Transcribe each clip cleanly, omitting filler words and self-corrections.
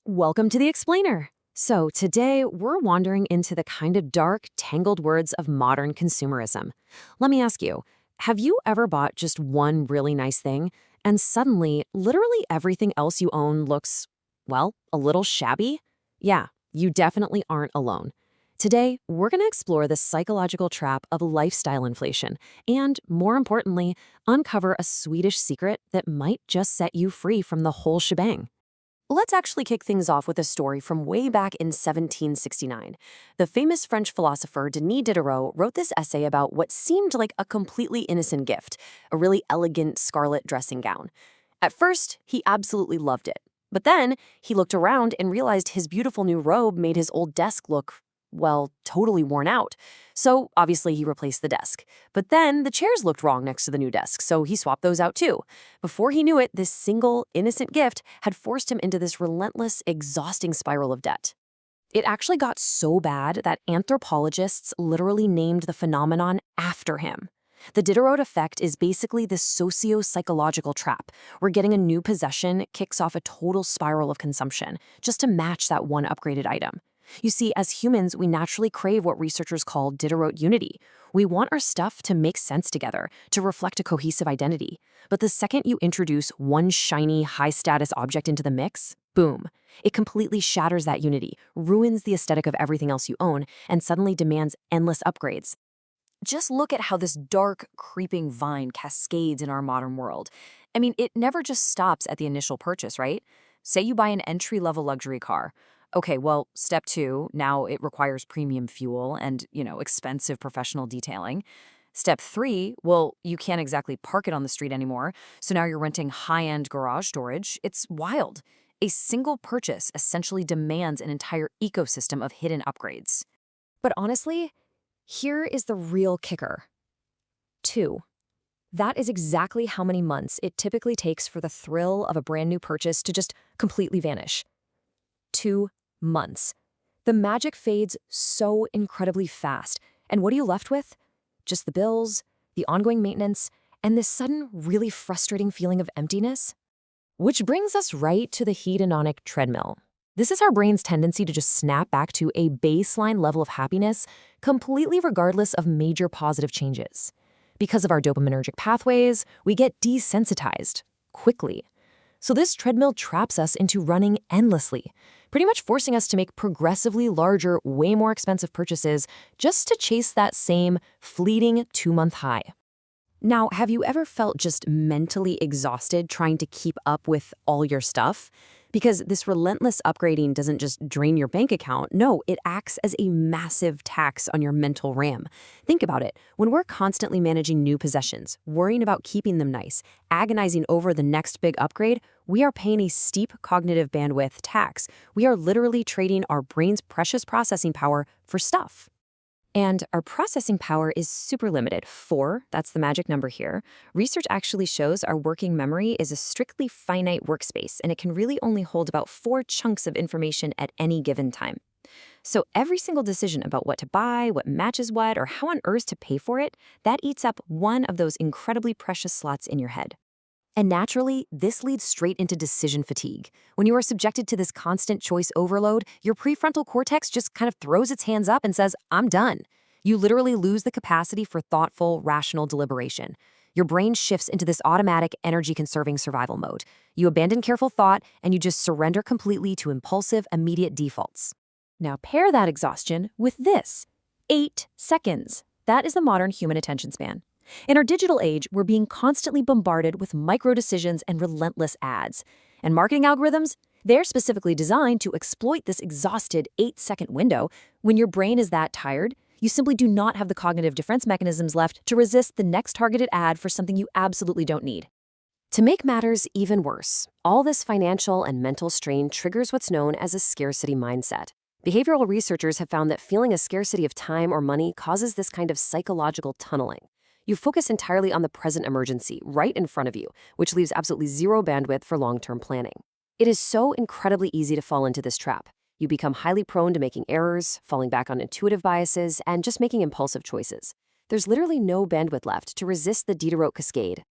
Welcome to the Explainer. So, today we're wandering into the kind of dark, tangled words of modern consumerism. Let me ask you, have you ever bought just one really nice thing, and suddenly, literally everything else you own looks, well, a little shabby? Yeah, you definitely aren't alone. Today, we're going to explore the psychological trap of lifestyle inflation and, more importantly, uncover a Swedish secret that might just set you free from the whole shebang. Let's actually kick things off with a story from way back in 1769. The famous French philosopher Denis Diderot wrote this essay about what seemed like a completely innocent gift, a really elegant scarlet dressing gown. At first, he absolutely loved it. But then, he looked around and realized his beautiful new robe made his old desk look, well, totally worn out. So, obviously, he replaced the desk. But then, the chairs looked wrong next to the new desk, so he swapped those out too. Before he knew it, this single, innocent gift had forced him into this relentless, exhausting spiral of debt. It actually got so bad that anthropologists literally named the phenomenon after him. The Diderot effect is basically this socio-psychological trap, where getting a new possession kicks off a total spiral of consumption, just to match that one upgraded item. You see, as humans, we naturally crave what researchers call Diderot unity. We want our stuff to make sense together, to reflect a cohesive identity. But the second you introduce one shiny, high-status object into the mix, boom, it completely shatters that unity, ruins the aesthetic of everything else you own, and suddenly demands endless upgrades. Just look at how this dark, creeping vine cascades in our modern world. I mean, it never just stops at the initial purchase, right? Say you buy an entry-level luxury car. Okay, well, step two, now it requires premium fuel and, expensive professional detailing. Step three, well, you can't exactly park it on the street anymore, so now you're renting high-end garage storage. It's wild. A single purchase essentially demands an entire ecosystem of hidden upgrades. But honestly, here is the real kicker. 2. That is exactly how many months it typically takes for the thrill of a brand new purchase to just completely vanish. 2 months. The magic fades so incredibly fast. And what are you left with? Just the bills, the ongoing maintenance, and this sudden, really frustrating feeling of emptiness? Which brings us right to the hedonic treadmill. This is our brain's tendency to just snap back to a baseline level of happiness, completely regardless of major positive changes. Because of our dopaminergic pathways, we get desensitized quickly. So this treadmill traps us into running endlessly, pretty much forcing us to make progressively larger, way more expensive purchases just to chase that same fleeting 2-month high. Now, have you ever felt just mentally exhausted trying to keep up with all your stuff? Because this relentless upgrading doesn't just drain your bank account. No, it acts as a massive tax on your mental RAM. Think about it. When we're constantly managing new possessions, worrying about keeping them nice, agonizing over the next big upgrade, we are paying a steep cognitive bandwidth tax. We are literally trading our brain's precious processing power for stuff. And our processing power is super limited. 4, that's the magic number here. Research actually shows our working memory is a strictly finite workspace, and it can really only hold about 4 chunks of information at any given time. So every single decision about what to buy, what matches what, or how on earth to pay for it, that eats up one of those incredibly precious slots in your head. And naturally, this leads straight into decision fatigue. When you are subjected to this constant choice overload, your prefrontal cortex just kind of throws its hands up and says, I'm done. You literally lose the capacity for thoughtful, rational deliberation. Your brain shifts into this automatic, energy-conserving survival mode. You abandon careful thought, and you just surrender completely to impulsive, immediate defaults. Now pair that exhaustion with this. 8 seconds. That is the modern human attention span. In our digital age, we're being constantly bombarded with micro-decisions and relentless ads. And marketing algorithms, they're specifically designed to exploit this exhausted 8-second window. When your brain is that tired, you simply do not have the cognitive defense mechanisms left to resist the next targeted ad for something you absolutely don't need. To make matters even worse, all this financial and mental strain triggers what's known as a scarcity mindset. Behavioral researchers have found that feeling a scarcity of time or money causes this kind of psychological tunneling. You focus entirely on the present emergency right in front of you, which leaves absolutely zero bandwidth for long-term planning. It is so incredibly easy to fall into this trap. You become highly prone to making errors, falling back on intuitive biases, and just making impulsive choices. There's literally no bandwidth left to resist the Diderot cascade.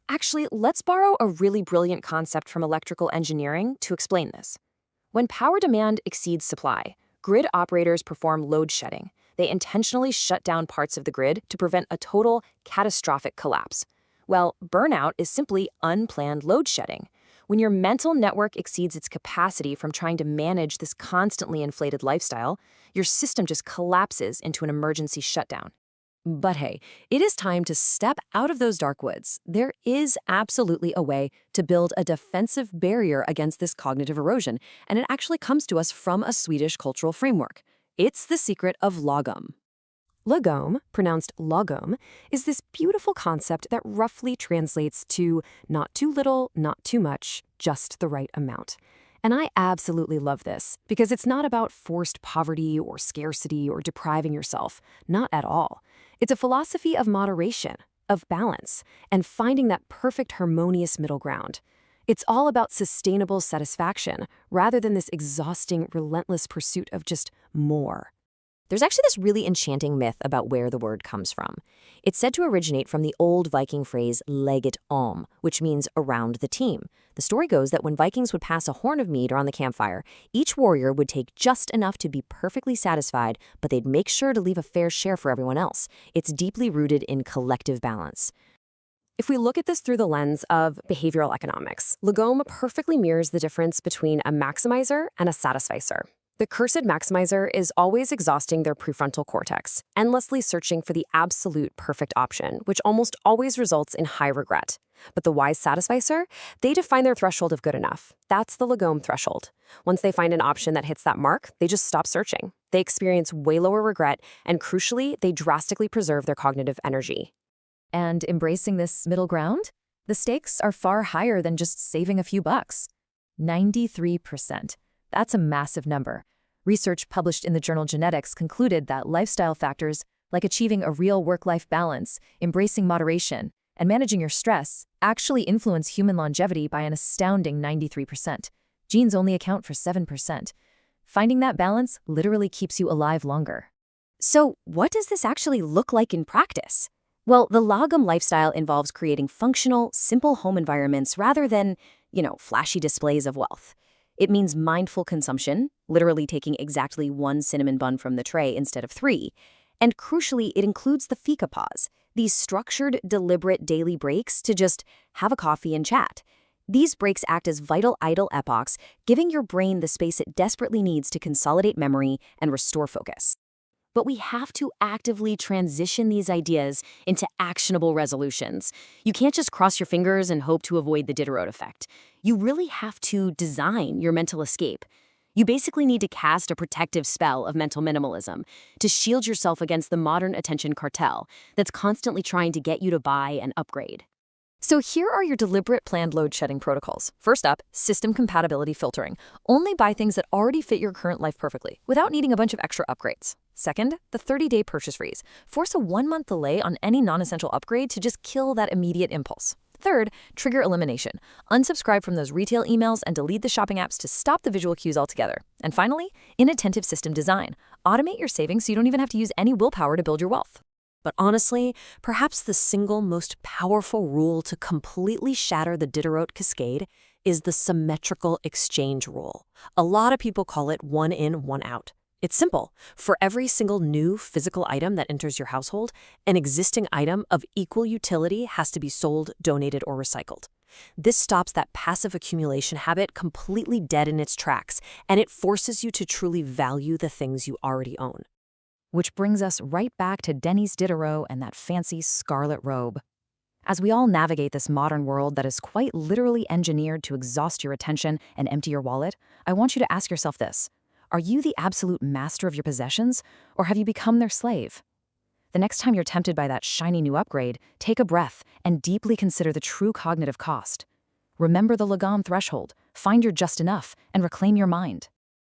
Actually, let's borrow a really brilliant concept from electrical engineering to explain this. When power demand exceeds supply, grid operators perform load shedding. They intentionally shut down parts of the grid to prevent a total, catastrophic collapse. Well, burnout is simply unplanned load shedding. When your mental network exceeds its capacity from trying to manage this constantly inflated lifestyle, your system just collapses into an emergency shutdown. But hey, it is time to step out of those dark woods. There is absolutely a way to build a defensive barrier against this cognitive erosion, and it actually comes to us from a Swedish cultural framework. It's the secret of Lagom. Lagom, pronounced Lagom, is this beautiful concept that roughly translates to not too little, not too much, just the right amount. And I absolutely love this because it's not about forced poverty or scarcity or depriving yourself. Not at all. It's a philosophy of moderation, of balance, and finding that perfect harmonious middle ground. It's all about sustainable satisfaction rather than this exhausting, relentless pursuit of just more. There's actually this really enchanting myth about where the word comes from. It's said to originate from the old Viking phrase "läget om," which means around the team. The story goes that when Vikings would pass a horn of mead around the campfire, each warrior would take just enough to be perfectly satisfied, but they'd make sure to leave a fair share for everyone else. It's deeply rooted in collective balance. If we look at this through the lens of behavioral economics, Lagom perfectly mirrors the difference between a maximizer and a satisficer. The cursed maximizer is always exhausting their prefrontal cortex, endlessly searching for the absolute perfect option, which almost always results in high regret. But the wise satisficer, they define their threshold of good enough. That's the Lagom threshold. Once they find an option that hits that mark, they just stop searching. They experience way lower regret, and crucially, they drastically preserve their cognitive energy. And embracing this middle ground? The stakes are far higher than just saving a few bucks. 93%. That's a massive number. Research published in the journal Genetics concluded that lifestyle factors like achieving a real work-life balance, embracing moderation, and managing your stress actually influence human longevity by an astounding 93%. Genes only account for 7%. Finding that balance literally keeps you alive longer. So, what does this actually look like in practice? Well, the Lagom lifestyle involves creating functional, simple home environments rather than, flashy displays of wealth. It means mindful consumption, literally taking exactly one cinnamon bun from the tray instead of 3. And crucially, it includes the fika pause, these structured, deliberate daily breaks to just have a coffee and chat. These breaks act as vital idle epochs, giving your brain the space it desperately needs to consolidate memory and restore focus. But we have to actively transition these ideas into actionable resolutions. You can't just cross your fingers and hope to avoid the Diderot effect. You really have to design your mental escape. You basically need to cast a protective spell of mental minimalism to shield yourself against the modern attention cartel that's constantly trying to get you to buy and upgrade. So here are your deliberate planned load shedding protocols. First up, system compatibility filtering. Only buy things that already fit your current life perfectly, without needing a bunch of extra upgrades. Second, the 30-day purchase freeze. Force a 1-month delay on any non-essential upgrade to just kill that immediate impulse. Third, trigger elimination. Unsubscribe from those retail emails and delete the shopping apps to stop the visual cues altogether. And finally, inattentive system design. Automate your savings so you don't even have to use any willpower to build your wealth. But honestly, perhaps the single most powerful rule to completely shatter the Diderot cascade is the symmetrical exchange rule. A lot of people call it one in, one out. It's simple. For every single new physical item that enters your household, an existing item of equal utility has to be sold, donated, or recycled. This stops that passive accumulation habit completely dead in its tracks, and it forces you to truly value the things you already own. Which brings us right back to Denis Diderot and that fancy scarlet robe. As we all navigate this modern world that is quite literally engineered to exhaust your attention and empty your wallet, I want you to ask yourself this. Are you the absolute master of your possessions, or have you become their slave? The next time you're tempted by that shiny new upgrade, take a breath and deeply consider the true cognitive cost. Remember the Lagom threshold, find your just enough, and reclaim your mind.